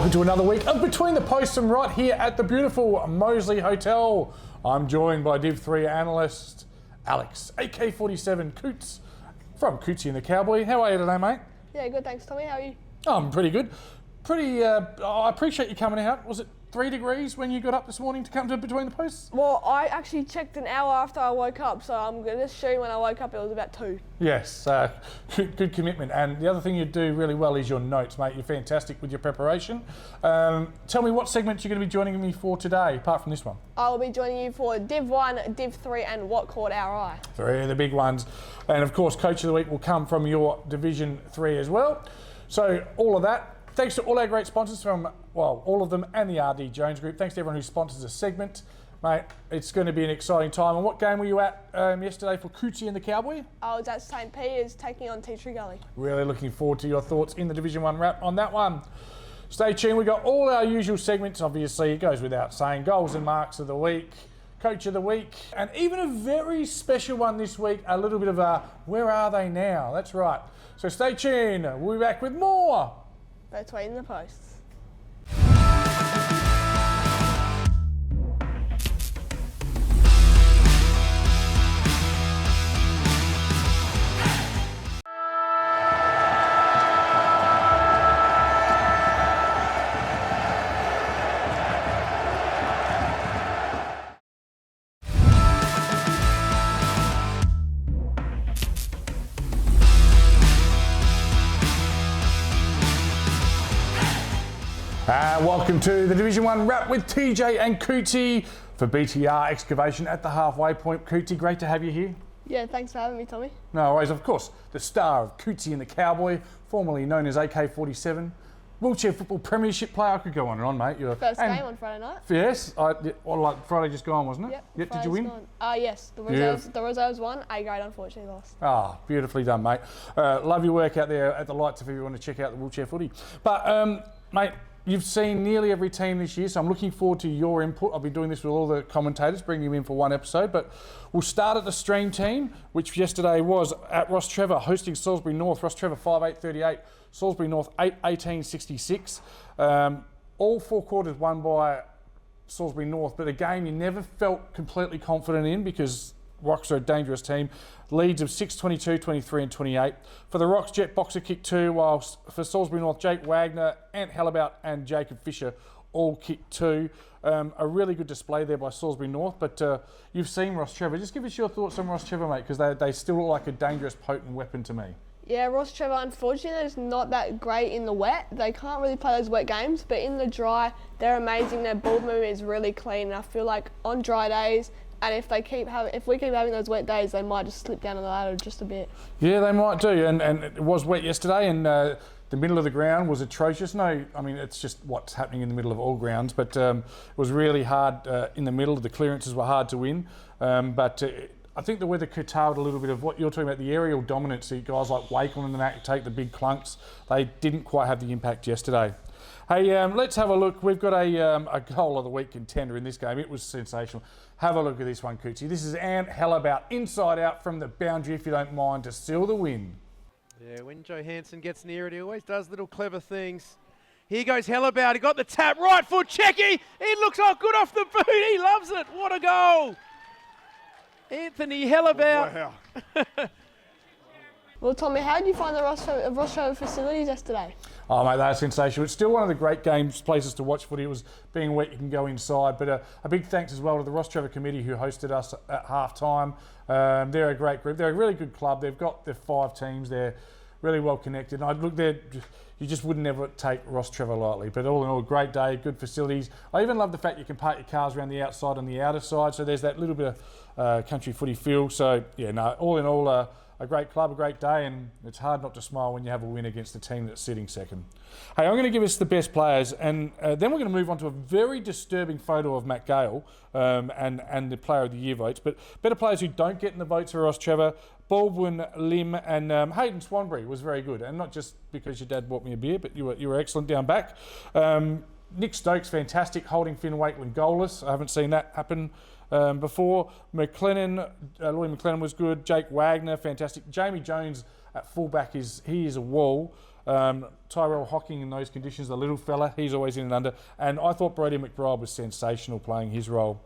Welcome to another week of Between the Posts and right here at the beautiful Moseley Hotel. I'm joined by Div 3 analyst Alex, AK-47 Coots from Cootsy and the Cowboy. How are you today, mate? Yeah, good, thanks, Tommy. How are you? Oh, I'm pretty good. I appreciate you coming out. Was it 3 degrees when you got up this morning to come to Between the Posts? Well, I actually checked an hour after I woke up, so I'm going to assume when I woke up it was about 2. Yes, good commitment. And the other thing you do really well is your notes, mate. You're fantastic with your preparation. Tell me what segments you're going to be joining me for today, apart from this one. I'll be joining you for Div 1, Div 3 and What Caught Our Eye. 3 of the big ones. And of course, Coach of the Week will come from your Division 3 as well. So all of that. Thanks to all our great sponsors from, well, all of them and the RD Jones Group. Thanks to everyone who sponsors a segment. Mate, it's going to be an exciting time. And what game were you at yesterday for Cootsy and the Cowboy? I was at St. Peter's taking on Tea Tree Gully. Really looking forward to your thoughts in the Division 1 wrap on that one. Stay tuned. We've got all our usual segments. Obviously, it goes without saying. Goals and marks of the week, Coach of the Week, and even a very special one this week, a little bit of a where are they now? That's right. So stay tuned. We'll be back with more Between the Posts. Welcome to the Division 1 wrap with TJ and Cootsy for BTR Excavation at the halfway point. Cootsy, great to have you here. Yeah, thanks for having me, Tommy. No worries, of course, the star of Cootsy and the Cowboy, formerly known as AK-47, wheelchair football premiership player. I could go on and on, mate. First game on Friday night. Yes, like Friday just gone, wasn't it? Yep. Did you win? Yes, the reserves won. A grade unfortunately lost. Ah, beautifully done, mate. Love your work out there at the lights if you want to check out the wheelchair footy. But, mate, you've seen nearly every team this year, so I'm looking forward to your input. I'll be doing this with all the commentators, bringing them in for one episode. But we'll start at the stream team, which yesterday was at Ross Trevor, hosting Salisbury North. Ross Trevor 5-8-38, Salisbury North 8-18-66. All 4 quarters won by Salisbury North, but a game you never felt completely confident in because Rocks are a dangerous team. Leads of 6-22, 23 and 28. For the Rocks, Jet Boxer kicked 2, whilst for Salisbury North, Jake Wagner, Ant Hellabout and Jacob Fisher all kicked 2. A really good display there by Salisbury North, but you've seen Ross Trevor. Just give us your thoughts on Ross Trevor, mate, because they still look like a dangerous, potent weapon to me. Yeah, Ross Trevor, unfortunately, is not that great in the wet. They can't really play those wet games, but in the dry, they're amazing. Their ball movement is really clean, and I feel like on dry days, and if we keep having those wet days, they might just slip down the ladder just a bit. Yeah, they might do. And it was wet yesterday, and the middle of the ground was atrocious. No, I mean, it's just what's happening in the middle of all grounds, but it was really hard in the middle. The clearances were hard to win, but I think the weather curtailed a little bit of what you're talking about, the aerial dominance. So guys like Wakeland and that take the big clunks. They didn't quite have the impact yesterday. Hey, let's have a look. We've got a goal of the week contender in this game. It was sensational. Have a look at this one, Cootsy. This is Ant Hellabout, inside out from the boundary, if you don't mind, to seal the win. Yeah, when Johansson gets near it, he always does little clever things. Here goes Hellabout. He got the tap, right foot, checky. It looks good off the boot. He loves it. What a goal. Anthony Hellabout. Wow. Well, Tommy, how did you find the Ross Trevor facilities yesterday? Oh, mate, they're sensational. It's still one of the great places to watch footy. It was being wet, you can go inside. But a big thanks as well to the Ross Trevor committee who hosted us at half-time. They're a great group. They're a really good club. They've got their 5 teams. They're really well connected. And I'd look there, you just wouldn't ever take Ross Trevor lightly. But all in all, great day, good facilities. I even love the fact you can park your cars around the outside and the outer side. So there's that little bit of country footy feel. So, yeah, no, all in all, a great club, a great day, and it's hard not to smile when you have a win against the team that's sitting second. Hey, I'm going to give us the best players, and then we're going to move on to a very disturbing photo of Matt Gale and the Player of the Year votes. But better players who don't get in the votes are Ross Trevor, Baldwin, Lim, and Hayden Swanbury was very good, and not just because your dad bought me a beer, but you were excellent down back. Nick Stokes, fantastic, holding Finn Wakeland goalless. I haven't seen that happen before. McLennan, Lloyd McLennan was good. Jake Wagner, fantastic. Jamie Jones at fullback, he is a wall. Tyrell Hocking in those conditions, the little fella, he's always in and under. And I thought Brody McBride was sensational playing his role.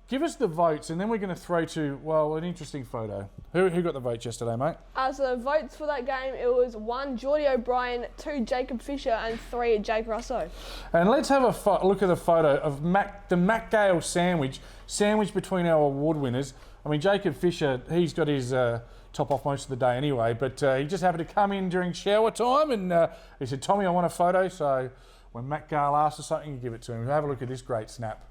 Give us the votes, and then we're going to throw to, well, an interesting photo. Who got the votes yesterday, mate? So the votes for that game, it was 1 Geordie O'Brien, 2 Jacob Fisher, and 3 Jake Russo. And let's have a look at the photo of the Matt Gale sandwich between our award winners. I mean, Jacob Fisher, he's got his top off most of the day anyway, but he just happened to come in during shower time, and he said, Tommy, I want a photo. So when Matt Gale asks for something, you give it to him. Have a look at this great snap.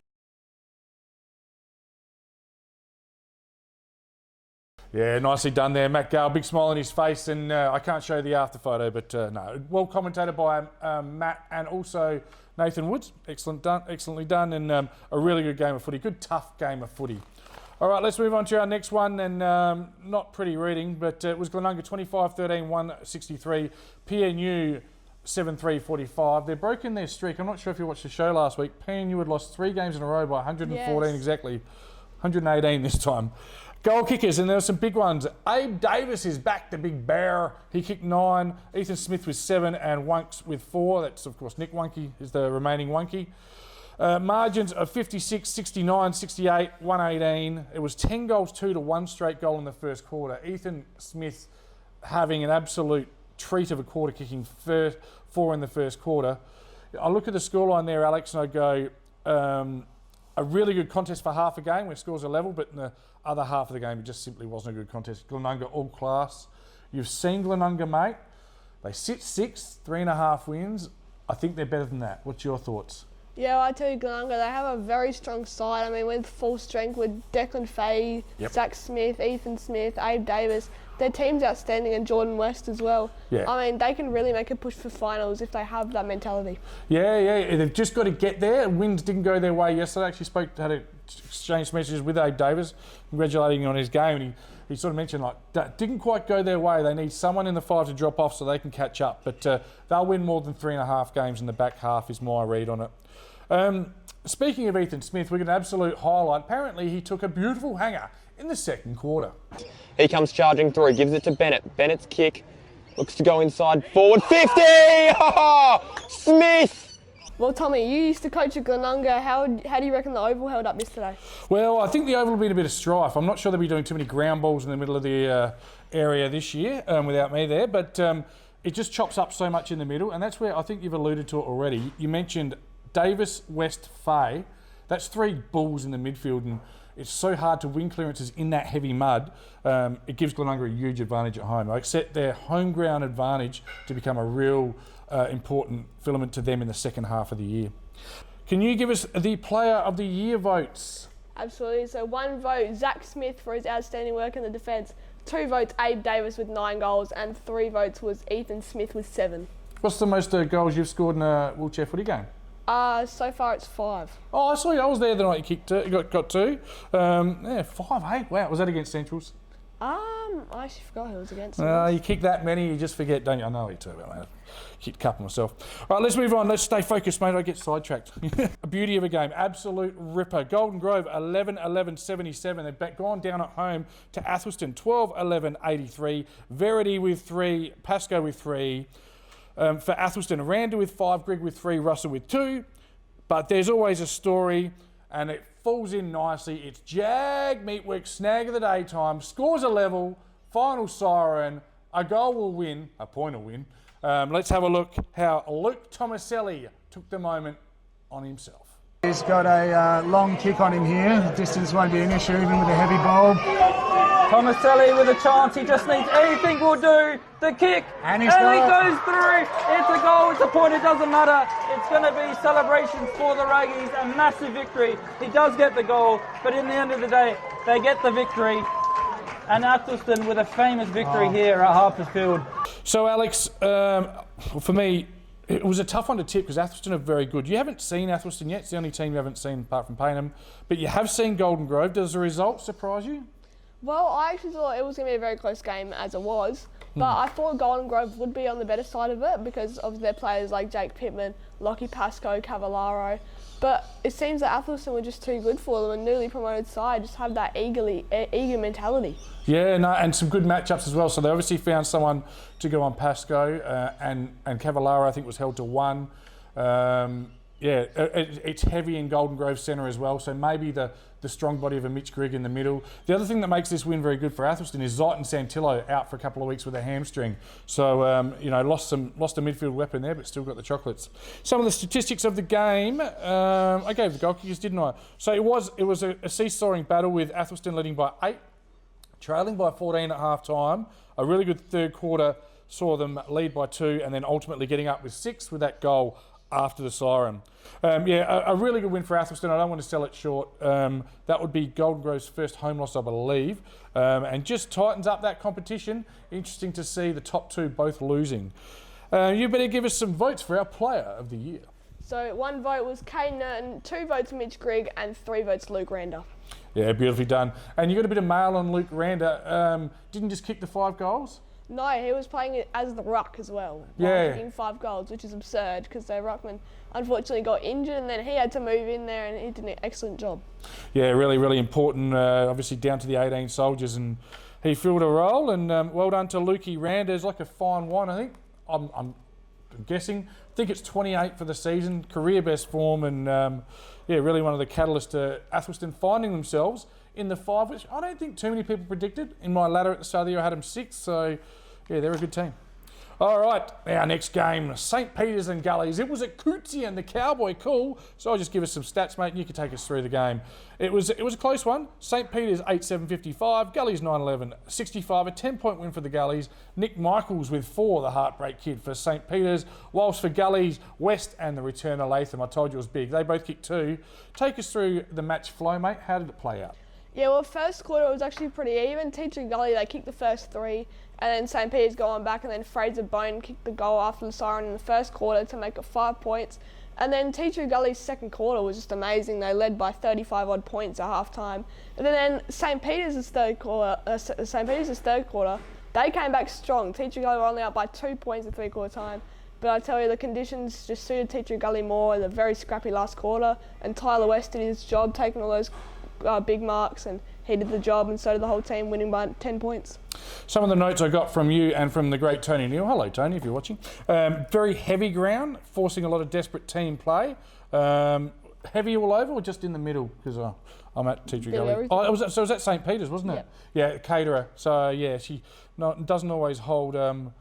Yeah, nicely done there, Matt Gale. Big smile on his face, and I can't show you the after photo, but no, well commentated by Matt and also Nathan Woods. Excellently done, and a really good game of footy. Good, tough game of footy. All right, let's move on to our next one, and not pretty reading, but it was Glenunga 25-13, 163, PNU 7-3-45. They're broken their streak. I'm not sure if you watched the show last week. PNU had lost 3 games in a row by 114 exactly, 118 this time. Goal kickers, and there were some big ones. Abe Davis is back, the big bear. He kicked 9. Ethan Smith with 7 and Wunks with 4. That's, of course, Nick Wunky is the remaining Wunky. Margins of 56, 69, 68, 118. It was 10 goals, 2 to 1 straight goal in the first quarter. Ethan Smith having an absolute treat of a quarter, kicking 4 in the first quarter. I look at the scoreline there, Alex, and I go, a really good contest for half a game where scores are level, but in the other half of the game, it just simply wasn't a good contest. Glenunga all class. You've seen Glenunga, mate. They sit 6th, 3.5 wins. I think they're better than that. What's your thoughts? Yeah, well, I tell you, Glenunga, they have a very strong side. I mean, with full strength with Declan Fahey, Zach Smith, Ethan Smith, Abe Davis. Their team's outstanding, and Jordan West as well. Yeah. I mean, they can really make a push for finals if they have that mentality. Yeah. They've just got to get there. Wins didn't go their way yesterday. I actually exchanged messages with Abe Davis, congratulating him on his game, and he sort of mentioned, like, that didn't quite go their way. They need someone in the 5 to drop off so they can catch up. But they'll win more than 3.5 games in the back half is my read on it. Speaking of Ethan Smith, we got an absolute highlight. Apparently, he took a beautiful hanger in the second quarter. He comes charging through, gives it to Bennett. Bennett's kick looks to go inside, forward, 50! Oh, Smith! Well, Tommy, you used to coach at Glenunga. How do you reckon the Oval held up yesterday? Well, I think the Oval will be in a bit of strife. I'm not sure they'll be doing too many ground balls in the middle of the area this year without me there, but it just chops up so much in the middle, and that's where I think you've alluded to it already. You mentioned Davis, West, Fahey. That's 3 bulls in the midfield, and it's so hard to win clearances in that heavy mud. It gives Glenunga a huge advantage at home. I accept their home ground advantage to become a real important filament to them in the second half of the year. Can you give us the Player of the Year votes? Absolutely. So 1 vote, Zach Smith for his outstanding work in the defence. 2 votes, Abe Davis with 9 goals, and 3 votes was Ethan Smith with 7. What's the most goals you've scored in a wheelchair footy game? So far it's 5. Oh, I saw you. I was there the night you kicked. You got 2. 5, hey, wow. Was that against Centrals? I actually forgot who it was against. You kick that many, you just forget, don't you? I know you too, I kicked a couple myself. All right, let's move on. Let's stay focused, mate. I get sidetracked. A beauty of a game. Absolute ripper. Golden Grove, 11-11-77. They've gone down at home to Athelston, 12-11-83. Verity with 3. Pasco with 3. For Athelston, Randa with 5, Greg with 3, Russell with 2. But there's always a story, and it falls in nicely. It's Jag Meatwork, snag of the daytime, scores a level, final siren, a goal will win, a point will win. Let's have a look how Luke Tomaselli took the moment on himself. He's got a long kick on him here. The distance won't be an issue even with a heavy ball. Tomaselli with a chance, he just needs anything will do. The kick, and he goes through. It's a goal, it's a point, it doesn't matter. It's going to be celebrations for the Raggies, a massive victory. He does get the goal, but in the end of the day, they get the victory. And Athelston with a famous victory here at Harpers Field. So Alex, for me, it was a tough one to tip because Athelston are very good. You haven't seen Athelston yet. It's the only team you haven't seen apart from Payneham. But you have seen Golden Grove. Does the result surprise you? Well, I actually thought it was going to be a very close game as it was. But I thought Golden Grove would be on the better side of it because of their players like Jake Pittman, Lockie Pascoe, Cavallaro. But it seems that Atherton were just too good for them, and newly promoted side just have that eager mentality. Yeah, no, and some good matchups as well. So they obviously found someone to go on Pascoe, and Cavallaro I think was held to 1. It's heavy in Golden Grove Centre as well, so maybe the strong body of a Mitch Grigg in the middle. The other thing that makes this win very good for Athelston is Zayton Santillo out for a couple of weeks with a hamstring. So, lost a midfield weapon there, but still got the chocolates. Some of the statistics of the game, I gave the goal kickers, didn't I? So it was a seesawing battle with Athelston leading by 8, trailing by 14 at half time. A really good third quarter saw them lead by 2 and then ultimately getting up with 6 with that goal after the siren. A really good win for Athelston. I don't want to sell it short. That would be Golden Grove's first home loss, I believe, and just tightens up that competition. Interesting to see the top 2 both losing. You better give us some votes for our player of the year. So 1 vote was Kane Nurton, 2 votes Mitch Grigg, and 3 votes Luke Rander. Yeah, beautifully done. And you got a bit of mail on Luke Rander. Didn't just kick the 5 goals? No, he was playing it as the ruck as well. Kicking 5 goals, which is absurd because their ruckman unfortunately got injured and then he had to move in there and he did an excellent job. Yeah, really, really important. Obviously down to the 18 soldiers and he filled a role. And well done to Lukey Rander. It's like a fine wine, I think. I'm guessing. I think it's 28 for the season, career best form, and really one of the catalysts to Athelston finding themselves in the 5, which I don't think too many people predicted. In my ladder at the start of the year, I had them 6, so yeah, they're a good team. All right, our next game, St. Peter's and Gullies. It was at Cootsie and the Cowboy Cool, so I'll just give us some stats, mate, and you can take us through the game. It was a close one. St. Peter's 8-7-55, Gullies 9-11-65, a 10-point win for the Gullies. Nick Michaels with 4, the heartbreak kid for St. Peter's, whilst for Gullies, West and the return of Latham. I told you it was big. They both kicked 2. Take us through the match flow, mate. How did it play out? Yeah, well, first quarter it was actually pretty even. Teacher Gully, they kicked the first 3, and then St. Peter's going back, and then Fraser Bone kicked the goal after the siren in the first quarter to make it 5 points. And then Teacher Gully's second quarter was just amazing. They led by 35 odd points at half time. And then St. Peter's third quarter, they came back strong. Teacher Gully were only up by 2 points at 3-quarter time. But I tell you, the conditions just suited Teacher Gully more. The very scrappy last quarter, and Tyler West did his job, taking all those big marks, and he did the job, and so did the whole team, winning by 10 points. Some of the notes I got from you and from the great Tony Neal. Hello, Tony, if you're watching. Very heavy ground, forcing a lot of desperate team play. Heavy all over or just in the middle? Because I'm at Teacher Gully. So it was at St. Peter's, wasn't it? Yeah, caterer. So yeah, she doesn't always hold the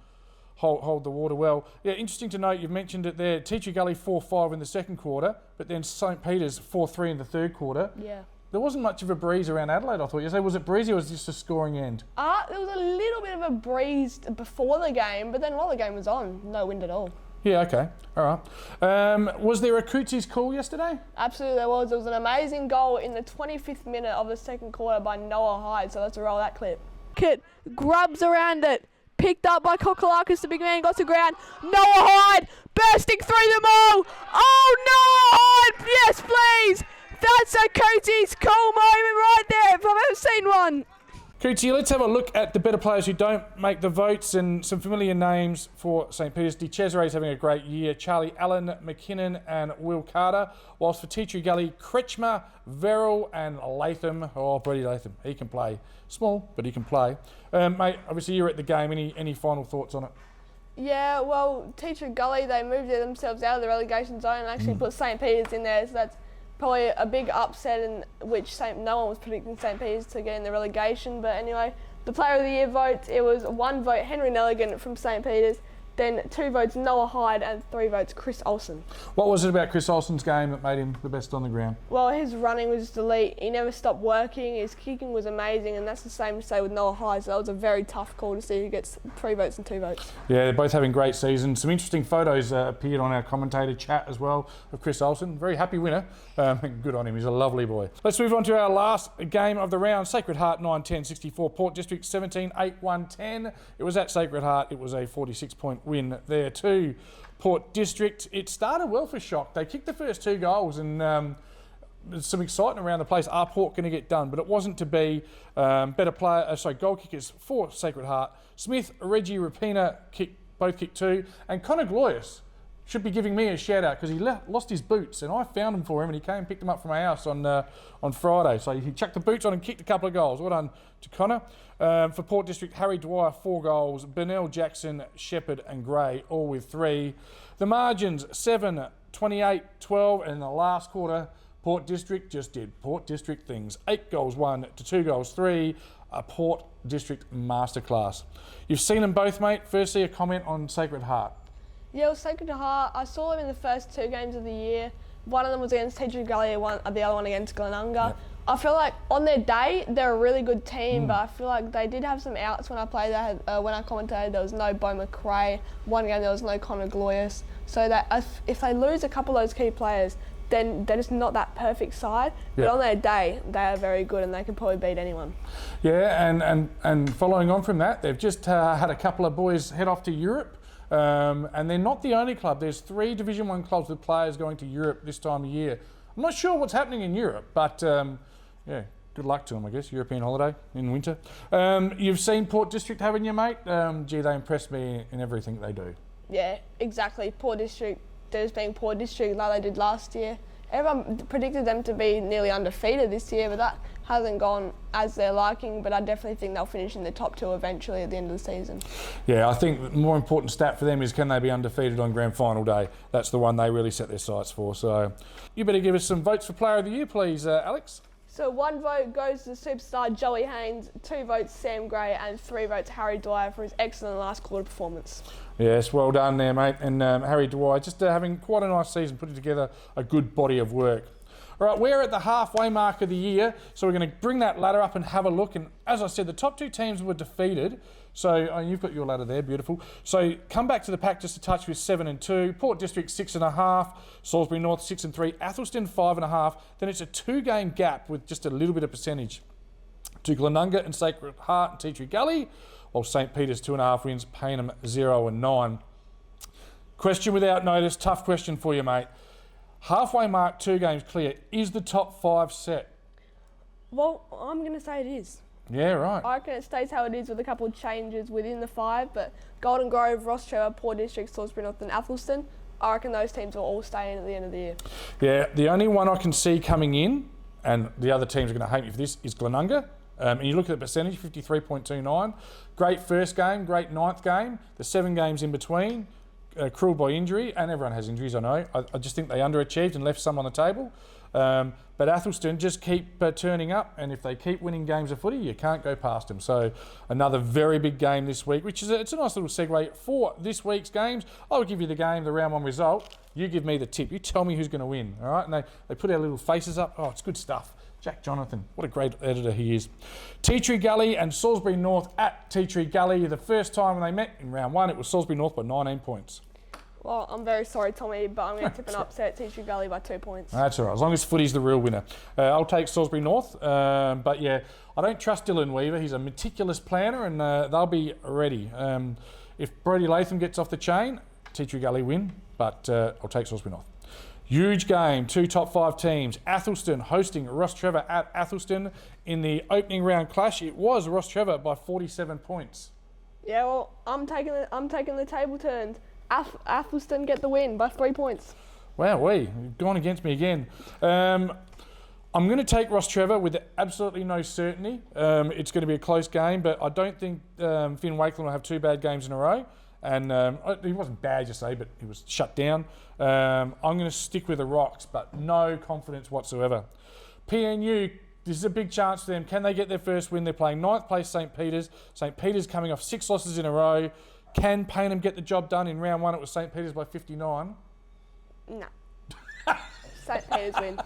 water well. Yeah, interesting to note, you've mentioned it there. Teacher Gully 4-5 in the second quarter, but then St. Peter's 4-3 in the third quarter. Yeah. There wasn't much of a breeze around Adelaide, I thought. You say, was it breezy or was it just a scoring end? There was a little bit of a breeze before the game, but then while the game was on, no wind at all. Yeah, okay. All right. Was there a Cootsie's call yesterday? Absolutely there was. There was an amazing goal in the 25th minute of the second quarter by Noah Hyde, so let's roll that clip. Kit grubs around it. Picked up by Kokolakis, the big man got to ground. Noah Hyde bursting through them all. Oh, Noah Hyde, yes please. That's a Cootsie's cool moment right there, if I've ever seen one. Cootsie, let's have a look at the better players who don't make the votes and some familiar names for St. Peter's. De Cesare's having a great year. Charlie Allen, McKinnon and Will Carter. Whilst for Teacher Gully, Kretschmer, Verrill and Latham. Oh, Brady Latham, he can play. Small, but he can play. Mate, obviously you're at the game. Any final thoughts on it? Yeah, well, Teacher Gully, they moved themselves out of the relegation zone and actually put St. Peter's in there, so that's probably a big upset in which no one was predicting St. Peter's to get in the relegation. But anyway, the Player of the Year votes, it was 1 vote Henry Nelligan from St. Peter's, then 2 votes Noah Hyde and 3 votes Chris Olsen. What was it about Chris Olsen's game that made him the best on the ground? Well, his running was just elite. He never stopped working. His kicking was amazing, and that's the same to say with Noah Hyde. So that was a very tough call to see who gets 3 votes and 2 votes. Yeah, they're both having great seasons. Some interesting photos appeared on our commentator chat as well of Chris Olsen. Very happy winner. Good on him. He's a lovely boy. Let's move on to our last game of the round. Sacred Heart 9-10-64. Port District 17-8-1-10. It was at Sacred Heart. It was a 46-point win there too. Port District, it started well for Shock. They kicked the first 2 goals and there's some excitement around the place. Are Port going to get done? But it wasn't to be. Goal kickers for Sacred Heart. Smith, Reggie, Rapina both kicked 2, and Connor Gloyus should be giving me a shout out because he lost his boots and I found them for him and he came and picked them up from my house on Friday. So he chucked the boots on and kicked a couple of goals. Well done to Connor. For Port District, Harry Dwyer 4 goals, Burnell, Jackson, Shepherd and Gray all with 3. The margins 7, 28, 12, and in the last quarter Port District just did Port District things. 8 goals 1 to 2 goals 3. A Port District masterclass. You've seen them both, mate. Firstly, a comment on Sacred Heart. Yeah, it was Sacred Heart. I saw them in the first 2 games of the year. One of them was against Teacher Gully, the other one against Glenunga. Yep. I feel like on their day, they're a really good team, but I feel like they did have some outs when I played. When I commentated, there was no Bo McRae. One game, there was no Connor Gloyus. So that if they lose a couple of those key players, then they're just not that perfect side. But on their day, they are very good and they can probably beat anyone. Yeah, and following on from that, they've just had a couple of boys head off to Europe. And they're not the only club. There's 3 Division 1 clubs with players going to Europe this time of year. I'm not sure what's happening in Europe, but yeah, good luck to them, I guess. European holiday in winter. You've seen Port District, haven't you, mate? Gee, they impressed me in everything they do. Yeah, exactly. Port District, they're just being Port District like they did last year. Everyone predicted them to be nearly undefeated this year, but that hasn't gone as they're liking. But I definitely think they'll finish in the top 2 eventually at the end of the season. Yeah, I think the more important stat for them is can they be undefeated on grand final day? That's the one they really set their sights for. So you better give us some votes for Player of the Year, please, Alex. So 1 vote goes to superstar Joey Haynes, 2 votes Sam Gray, and 3 votes Harry Dwyer for his excellent last quarter performance. Yes, well done there, mate. And Harry Dwyer just having quite a nice season, putting together a good body of work. All right, we're at the halfway mark of the year, so we're going to bring that ladder up and have a look. And as I said, the top 2 teams were defeated. So you've got your ladder there, beautiful. So come back to the pack just a touch with 7 and 2. Port District 6.5. Salisbury North 6 and 3. Athelston 5.5. Then it's a 2-game gap with just a little bit of percentage to Glenunga and Sacred Heart and Tea Tree Gully, while St Peter's 2.5 wins, Payneham 0 and 9. Question without notice, tough question for you, mate. Halfway mark, 2 games clear. Is the top 5 set? Well, I'm going to say it is. Yeah, right. I reckon it stays how it is with a couple of changes within the 5, but Golden Grove, Ross Trevor, Port District, Salisbury North and Athelston, I reckon those teams will all stay in at the end of the year. Yeah, the only one I can see coming in, and the other teams are going to hate me for this, is Glenunga. And you look at the percentage, 53.29. Great first game, great 9th game. The 7 games in between, cruel by injury, and everyone has injuries, I know. I just think they underachieved and left some on the table. But Athelston just keep turning up, and if they keep winning games of footy, you can't go past them. So another very big game this week, which is it's a nice little segue for this week's games. I'll give you the game, the round 1 result. You give me the tip. You tell me who's going to win, all right? And they put our little faces up. Oh, it's good stuff. Jack Jonathan, what a great editor he is. Tea Tree Gully and Salisbury North at Tea Tree Gully. The first time when they met in round 1, it was Salisbury North by 19 points. Well, I'm very sorry, Tommy, but I'm going to tip an upset Tea Tree Gully by 2 points. That's all right, as long as footy's the real winner. I'll take Salisbury North, but yeah, I don't trust Dylan Weaver. He's a meticulous planner and they'll be ready. If Brodie Latham gets off the chain, Tea Tree Gully win, but I'll take Salisbury North. Huge game, 2 top 5 teams. Athelston hosting Ross Trevor at Athelston. In the opening round clash, it was Ross Trevor by 47 points. Yeah, well, I'm taking the table turns. Athelston get the win by 3 points. Wow, you've gone against me again. I'm going to take Ross Trevor with absolutely no certainty. It's going to be a close game, but I don't think Finn Wakeland will have 2 bad games in a row. And he wasn't bad, you say, but he was shut down. I'm going to stick with the Rocks, but no confidence whatsoever. PNU, this is a big chance for them. Can they get their first win? They're playing 9th place St Peter's. St Peter's coming off 6 losses in a row. Can Payneham get the job done? In round 1, it was St Peter's by 59. No. St Peter's win.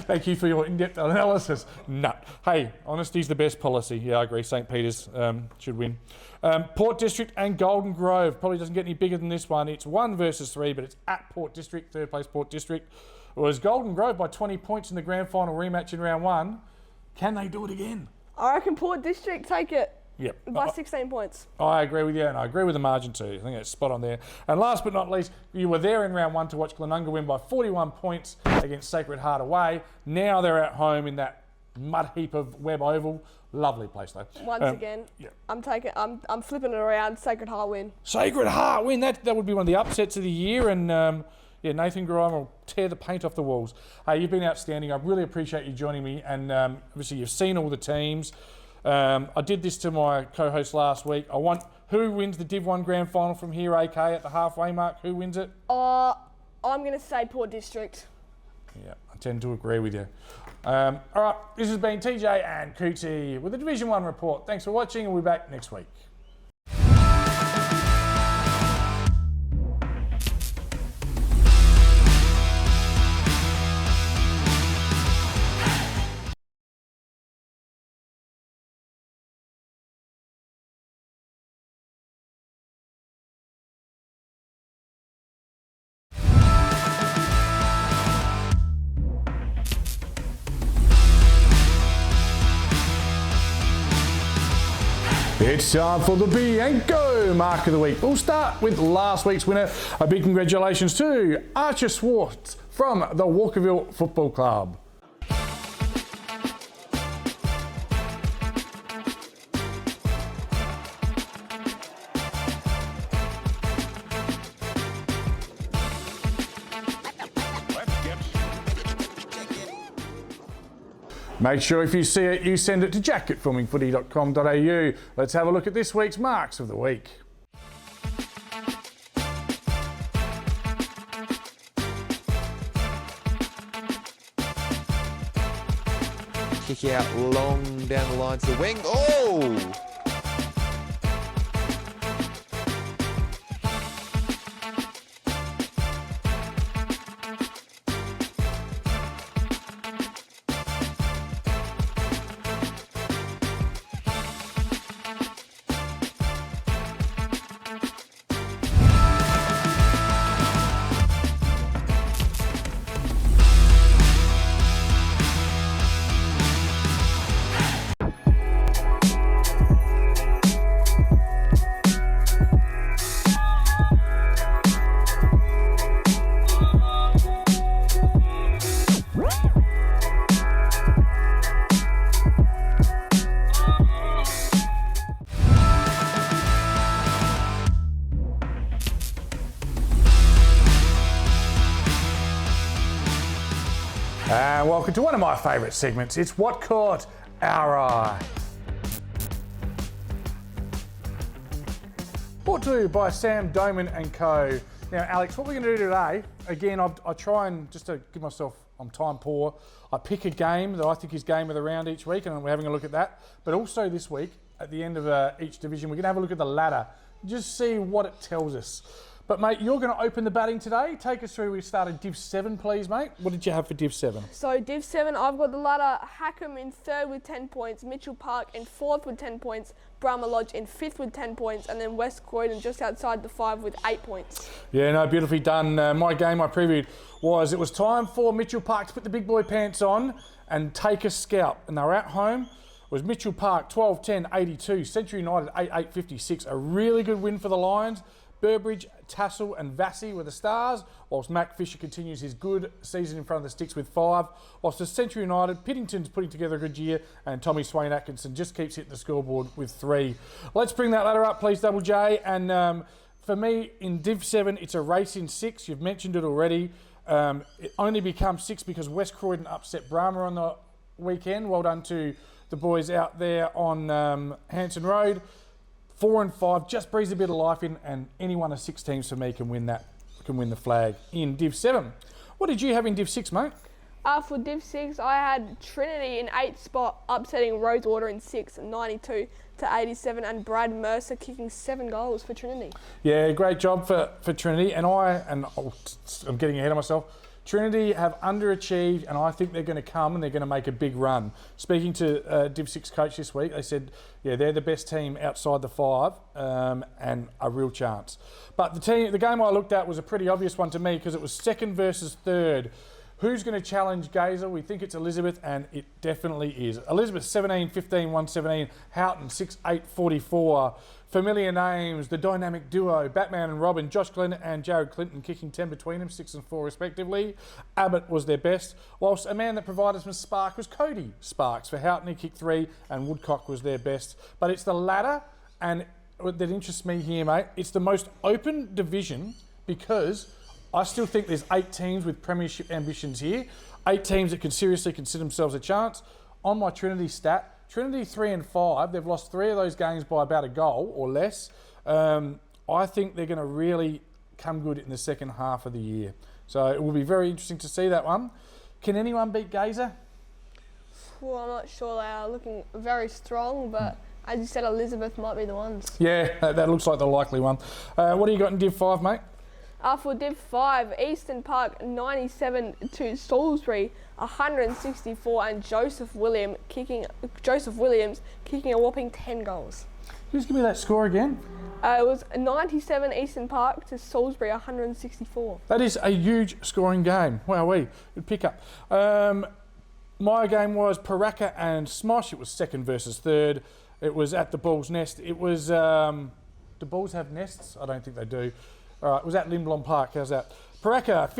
Thank you for your in-depth analysis. No. Hey, honesty's the best policy. Yeah, I agree. St Peter's should win. Port District and Golden Grove. Probably doesn't get any bigger than this one. It's 1 versus 3, but it's at Port District, 3rd place Port District. It was Golden Grove by 20 points in the grand final rematch in round 1. Can they do it again? I reckon Port District take it. Yep. By 16 points. I agree with you, and I agree with the margin too. I think it's spot on there. And last but not least, you were there in round 1 to watch Glenunga win by 41 points against Sacred Heart away. Now they're at home in that mud heap of Webb Oval. Lovely place though. Once again, yeah. I'm flipping it around. Sacred Heart win. Sacred Heart win. That would be one of the upsets of the year, and Nathan Grime will tear the paint off the walls. You've been outstanding. I really appreciate you joining me, and obviously you've seen all the teams. I did this to my co-host last week. I want who wins the Div 1 Grand Final from here, AK, at the halfway mark. Who wins it? I'm going to say Port District. Yeah, I tend to agree with you. All right, this has been TJ and Cootie with the Division 1 report. Thanks for watching, and we'll be back next week. It's time for the Bianco Mark of the Week. We'll start with last week's winner. A big congratulations to Archer Swartz from the Walkerville Football Club. Make sure if you see it, you send it to jack@filmingfooty.com.au. Let's have a look at this week's Marks of the Week. Kick out long down the line to the wing. Oh! And welcome to one of my favourite segments. It's What Caught Our Eye. Brought to you by Sam Doman and Co. Now, Alex, what we're going to do today, again, I try and just to give myself, I'm time poor, I pick a game that I think is game of the round each week, and we're having a look at that. But also this week, at the end of each division, we're going to have a look at the ladder, just see what it tells us. But, mate, you're going to open the batting today. Take us through. We started Div 7, please, mate. What did you have for Div 7? So, Div 7, I've got the ladder. Hackham in 3rd with 10 points, Mitchell Park in 4th with 10 points, Brahma Lodge in 5th with 10 points, and then West Croydon just outside the 5 with 8 points. Yeah, no, beautifully done. My game I previewed was it was time for Mitchell Park to put the big boy pants on and take a scalp. And they were at home. It was Mitchell Park 12-10-82, Century United 8-8-56. A really good win for the Lions. Burbridge, Tassel and Vassy were the stars, whilst Mac Fisher continues his good season in front of the sticks with 5, whilst the Century United, Piddington's putting together a good year, and Tommy Swain Atkinson just keeps hitting the scoreboard with 3. Let's bring that ladder up, please, Double J. And for me, in Div 7, it's a race in 6. You've mentioned it already. It only becomes 6 because West Croydon upset Brahma on the weekend. Well done to the boys out there on Hanson Road. 4 and 5 just breathes a bit of life in, and any one of 6 teams for me can win the flag in Div 7. What did you have in Div 6, mate? For Div 6, I had Trinity in 8th spot, upsetting Rosewater in 6th, 92-87, and Brad Mercer kicking 7 goals for Trinity. Yeah, great job for Trinity, and I'm getting ahead of myself. Trinity have underachieved, and I think they're going to come and they're going to make a big run. Speaking to Div 6 coach this week, they said, yeah, they're the best team outside the 5 and a real chance. But the game I looked at was a pretty obvious one to me because it was 2nd versus 3rd. Who's going to challenge Gazer? We think it's Elizabeth, and it definitely is. Elizabeth 17-15, 117. Houghton 6-8, 44. Familiar names, the dynamic duo, Batman and Robin, Josh Glenn and Jared Clinton kicking 10 between them, 6 and 4 respectively. Abbott was their best, whilst a man that provided some spark was Cody Sparks. For Houghton, he kicked 3, and Woodcock was their best. But it's the ladder, and that interests me here, mate. It's the most open division because I still think there's 8 teams with premiership ambitions here. 8 teams that can seriously consider themselves a chance. On my Trinity stat, Trinity 3 and 5, they've lost 3 of those games by about a goal or less. I think they're going to really come good in the second half of the year. So it will be very interesting to see that one. Can anyone beat Gazer? Well, I'm not sure. They are looking very strong, but as you said, Elizabeth might be the ones. Yeah, that looks like the likely one. What do you got in Div 5, mate? For Div 5, Eastern Park 97 to Salisbury 164, and Joseph Williams kicking a whopping 10 goals. Just give me that score again. It was 97 Eastern Park to Salisbury 164. That is a huge scoring game. Wowee, good pick up. My game was Paraka and Smosh. It was second versus third. It was at the Bull's Nest. It was, do Bulls have nests? I don't think they do. All right, it was at Lindblom Park. How's that? Paraka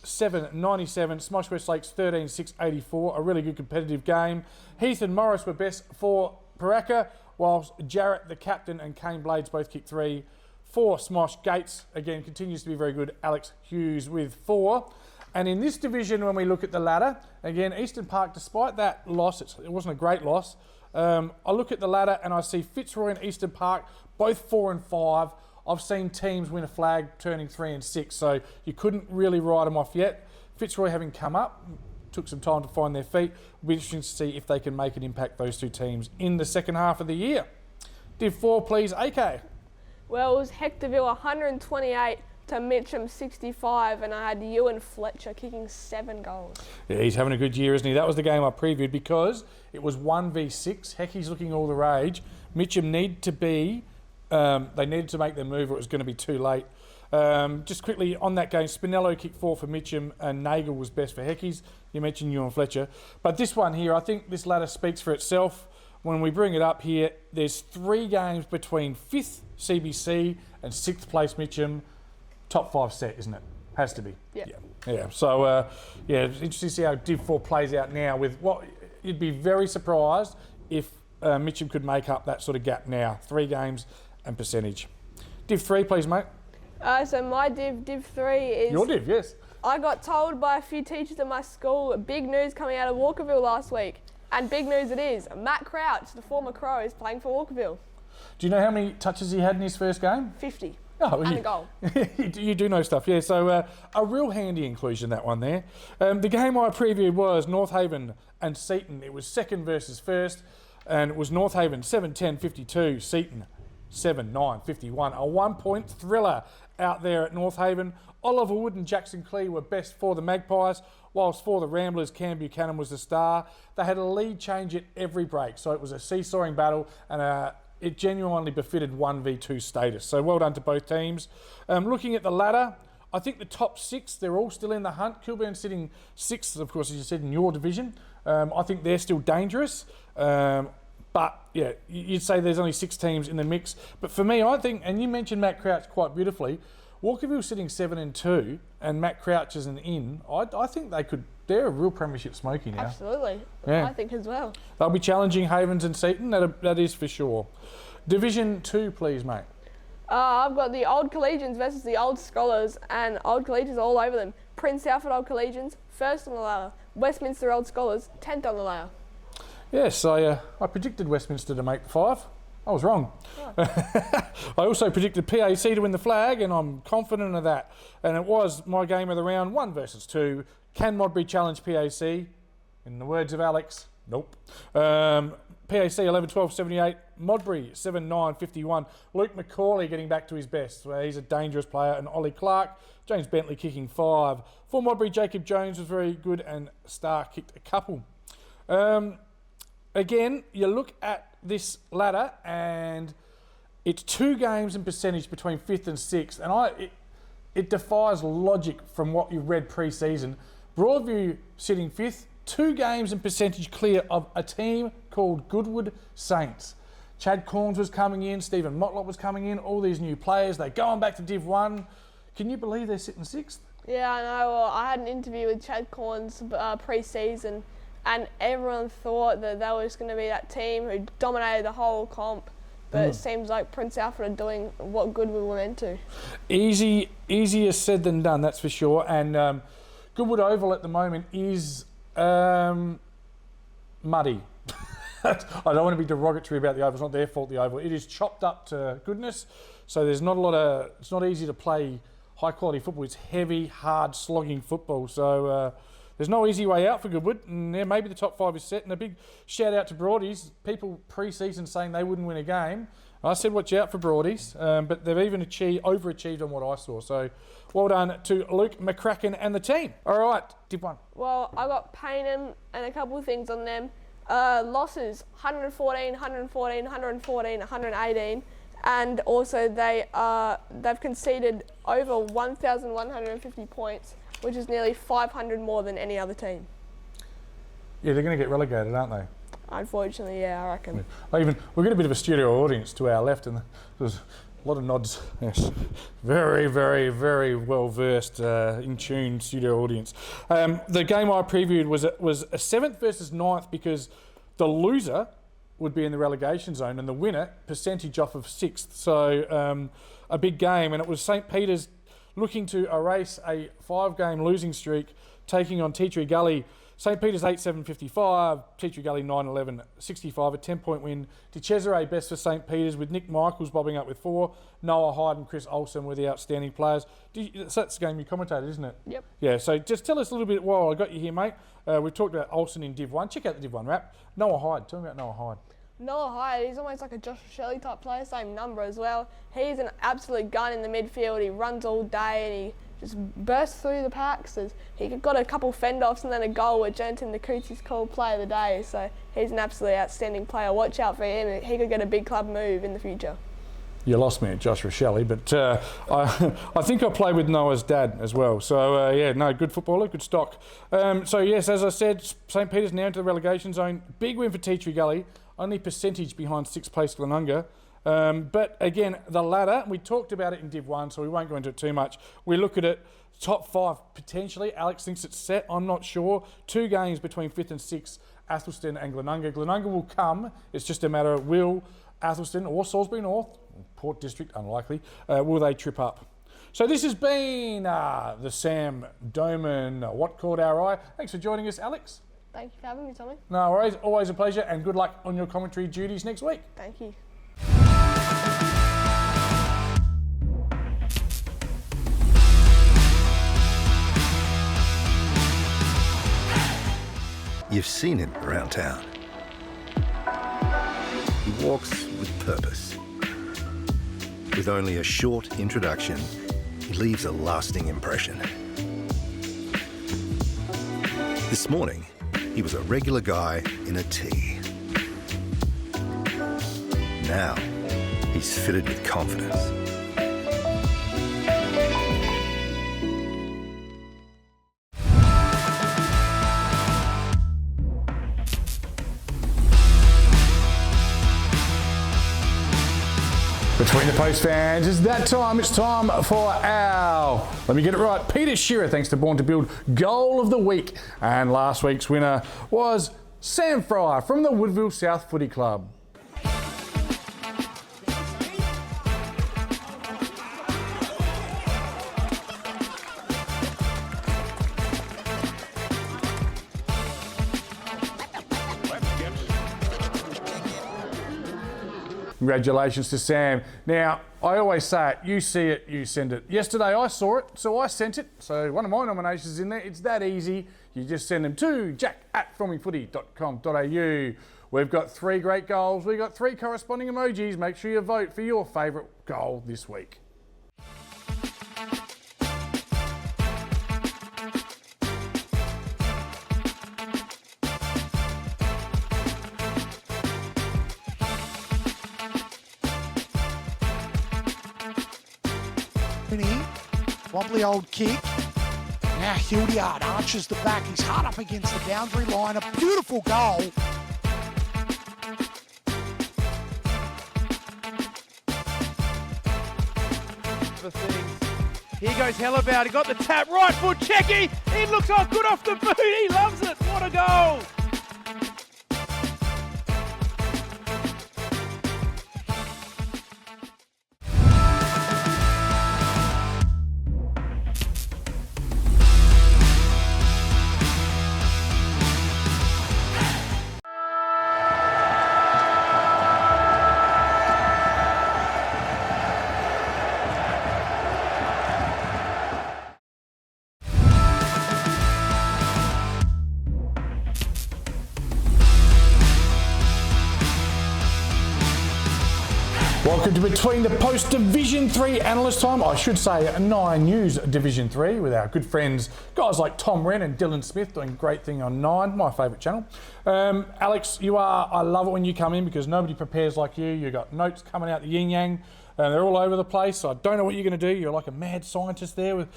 15-7, 97. Smosh West Lakes 13-6, 84. A really good competitive game. Heath and Morris were best for Paraka, whilst Jarrett, the captain, and Kane Blades both kicked 3. 4 Smosh. Gates, again, continues to be very good. Alex Hughes with 4. And in this division, when we look at the ladder, again, Eastern Park, despite that loss, it wasn't a great loss. I look at the ladder and I see Fitzroy and Eastern Park, both 4 and 5. I've seen teams win a flag turning 3 and 6, so you couldn't really write them off yet. Fitzroy having come up, took some time to find their feet. It'll be interesting to see if they can make an impact, those two teams, in the second half of the year. Div 4, please, AK. Well, it was Hectorville 128 to Mitcham 65, and I had Ewan Fletcher kicking 7 goals. Yeah, he's having a good year, isn't he? That was the game I previewed because it was 1v6. Heckie's looking all the rage. Mitcham need to be... they needed to make their move or it was going to be too late. Just quickly on that game, Spinello kicked 4 for Mitcham and Nagel was best for Heckies. You mentioned Ewan Fletcher. But this one here, I think this ladder speaks for itself. When we bring it up here, there's 3 games between 5th CBC and 6th place Mitcham. Top 5 set, isn't it? Has to be. Yeah. So, it's interesting to see how Div 4 plays out now with what... You'd be very surprised if Mitcham could make up that sort of gap now. 3 games and percentage. Div 3, please, mate. So my Div 3 is... Your Div, yes. I got told by a few teachers at my school, big news coming out of Walkerville last week. And big news it is. Matt Crouch, the former Crow, is playing for Walkerville. Do you know how many touches he had in his first game? 50. Oh, and a goal. You do know stuff, yeah. So a real handy inclusion, that one there. The game I previewed was North Haven and Seaton. It was second versus first, and it was North Haven 7-10, 52, Seaton 7-9, 51. A 1-point thriller out there at North Haven. Oliver Wood and Jackson Clee were best for the Magpies, whilst for the Ramblers, Cam Buchanan was the star. They had a lead change at every break, so it was a seesawing battle, and it genuinely befitted 1v2 status. So well done to both teams. Looking at the ladder, I think the top 6, they're all still in the hunt. Kilburn sitting 6th, of course, as you said, in your division. I think they're still dangerous. But, yeah, you'd say there's only 6 teams in the mix. But for me, I think, and you mentioned Matt Crouch quite beautifully, Walkerville sitting 7 and 2, and Matt Crouch is an in. I think they're a real premiership smoky now. Absolutely. Yeah. I think as well. They'll be challenging Havens and Seaton, that is for sure. Division 2, please, mate. I've got the Old Collegians versus the Old Scholars, and Old Collegians all over them. Prince Alfred Old Collegians, 1st on the ladder. Westminster Old Scholars, 10th on the ladder. Yes, I predicted Westminster to make the 5. I was wrong. Oh. I also predicted PAC to win the flag, and I'm confident of that. And it was my game of the round, 1 versus 2. Can Modbury challenge PAC? In the words of Alex, nope. PAC 11-12, 78. Modbury 7-9, 51. Luke McCauley getting back to his best. He's a dangerous player. And Ollie Clark, James Bentley kicking 5. For Modbury, Jacob Jones was very good, and Starr kicked a couple. Again, you look at this ladder, and it's 2 games in percentage between 5th and 6th, and it defies logic from what you've read pre-season. Broadview sitting 5th, 2 games and percentage clear of a team called Goodwood Saints. Chad Corns was coming in, Stephen Motlop was coming in, all these new players. They're going back to Div 1. Can you believe they're sitting 6th? Yeah, I know. Well, I had an interview with Chad Corns pre-season, and everyone thought that they was going to be that team who dominated the whole comp. But it seems like Prince Alfred are doing what Goodwood were meant to. Easier said than done, that's for sure. And Goodwood Oval at the moment is muddy. I don't want to be derogatory about the oval. It's not their fault, the oval. It is chopped up to goodness. So there's not a lot of... It's not easy to play high-quality football. It's heavy, hard, slogging football. So there's no easy way out for Goodwood. And yeah, maybe the top 5 is set. And a big shout-out to Broadies. People pre-season saying they wouldn't win a game. I said watch out for Broadies. But they've even overachieved on what I saw. So well done to Luke McCracken and the team. All right, Div 1. Well, I got Paynham and a couple of things on them. Losses, 114, 114, 114, 118. And also they've conceded over 1,150 points, which is nearly 500 more than any other team. Yeah, they're going to get relegated, aren't they? Unfortunately, yeah, I reckon. We've got a bit of a studio audience to our left, and there's a lot of nods. Yes, very, very, very well versed, in tune studio audience. The game I previewed was a 7th versus 9th because the loser would be in the relegation zone and the winner percentage off of 6th. So a big game, and it was St Peter's looking to erase a 5-game losing streak, taking on Tea Tree Gully. St Peter's 8-7-55, Tea Tree Gully 9-11-65, a 10-point win. De Cesare best for St Peter's with Nick Michaels bobbing up with 4. Noah Hyde and Chris Olsen were the outstanding players. That's the game you commentated, isn't it? Yep. Yeah, so just tell us a little bit while I got you here, mate. We've talked about Olsen in Div 1. Check out the Div 1 wrap. Noah Hyde, tell me about Noah Hyde. Noah Hyde, he's almost like a Josh Shelley type player, same number as well. He's an absolute gun in the midfield. He runs all day and he just bursts through the packs. He got a couple fend-offs and then a goal, which earned him the Cooties called Player of the Day. So he's an absolutely outstanding player. Watch out for him. He could get a big club move in the future. You lost me at Joshua Shelley, but I think I played with Noah's dad as well. So, yeah, no, good footballer, good stock. So, yes, as I said, St Peter's now into the relegation zone. Big win for Tea Tree Gully, only percentage behind 6th place Glenunga. But, again, the ladder, we talked about it in Div 1, so we won't go into it too much. We look at it, top 5 potentially. Alex thinks it's set, I'm not sure. 2 games between 5th and 6th, Athelston and Glenunga. Glenunga will come, it's just a matter of will Athelston or Salisbury North, Port District, unlikely, will they trip up? So this has been the Sam Doman What Caught Our Eye. Thanks for joining us, Alex. Thank you for having me, Tommy. No worries, always a pleasure, and good luck on your commentary duties next week. Thank you. You've seen him around town. He walks with purpose. With only a short introduction, he leaves a lasting impression. This morning, he was a regular guy in a tee. Now, he's fitted with confidence. Between the Post fans, it's that time. It's time for our, let me get it right, Peter Shearer, thanks to Born to Build, Goal of the Week. And last week's winner was Sam Fryer from the Woodville South Footy Club. Congratulations to Sam. Now, I always say it, you see it, you send it. Yesterday I saw it, so I sent it. So one of my nominations is in there. It's that easy. You just send them to jack@filmingfooty.com.au. We've got 3 great goals. We've got 3 corresponding emojis. Make sure you vote for your favourite goal this week. Wobbly old kick. Now Hildyard arches the back. He's hard up against the boundary line. A beautiful goal. For things. Here goes Hellabout. He got the tap. Right foot, Checky. It looks all good off the boot. He loves it. What a goal. Welcome to Between the Post Division 3 analyst time. I should say 9 News Division 3 with our good friends, guys like Tom Wren and Dylan Smith doing a great thing on 9, my favourite channel. Alex, I love it when you come in because nobody prepares like you. You've got notes coming out the yin yang. They're all over the place. I don't know what you're going to do. You're like a mad scientist there, a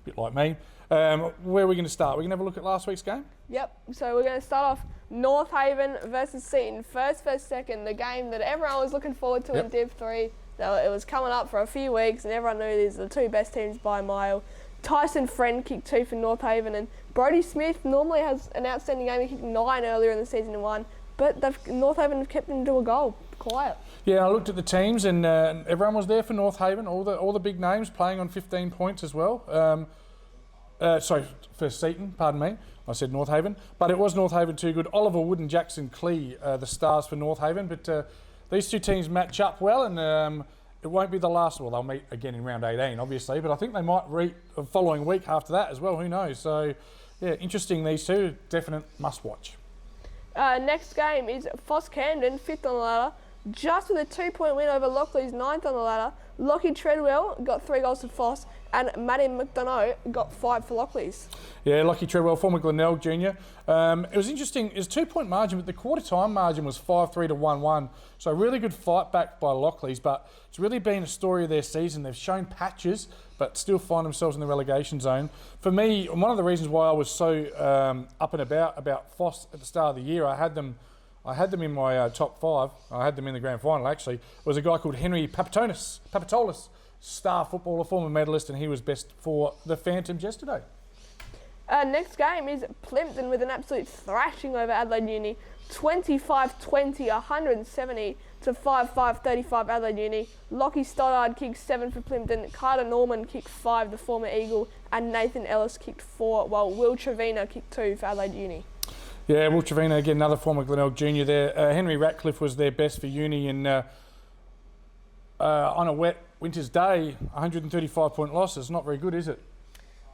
bit like me. Where are we going to start? We're going to have a look at last week's game? Yep, so we're going to start off North Haven versus Seton, first second, the game that everyone was looking forward to in Div 3. It was coming up for a few weeks and everyone knew these are the two best teams by a mile. Tyson Friend kicked 2 for North Haven, and Brody Smith normally has an outstanding game. He kicked 9 earlier in the season and 1, but North Haven have kept him to a goal. Quiet. Yeah, I looked at the teams and everyone was there for North Haven, all the big names playing on 15 points as well. Sorry, for Seton, pardon me. I said North Haven, but it was North Haven too good. Oliver Wood and Jackson Clee, the stars for North Haven, but these two teams match up well, and it won't be the last. Well, they'll meet again in round 18, obviously, but I think they might meet the following week after that as well. Who knows? So, yeah, interesting. These two, definite must-watch. Next game is Foss Camden, 5th on the ladder, just with a 2-point win over Lockleys, 9th on the ladder. Lockie Treadwell got 3 goals for Foss, and Matty McDonough got 5 for Lockleys. Yeah, Lockie Treadwell, former Glenelg junior. It was interesting. It was a 2-point margin, but the quarter-time margin was 5-3 to 1-1. So a really good fight back by Lockleys, but it's really been a story of their season. They've shown patches, but still find themselves in the relegation zone. For me, one of the reasons why I was so up and about Foss at the start of the year, I had them in my top 5. I had them in the grand final, actually. It was a guy called Henry Papatolis, star footballer, former medalist, and he was best for the Phantoms yesterday. Next game is Plimpton with an absolute thrashing over Adelaide Uni. 25-20, 170 to 5-5, Adelaide Uni. Lockie Stoddard kicked 7 for Plimpton. Carter Norman kicked 5, the former Eagle. And Nathan Ellis kicked 4, while Will Trevina kicked 2 for Adelaide Uni. Yeah, Will Trevina, again, another former Glenelg junior there. Henry Ratcliffe was their best for Uni, and on a wet winter's day, 135-point loss. It's not very good, is it?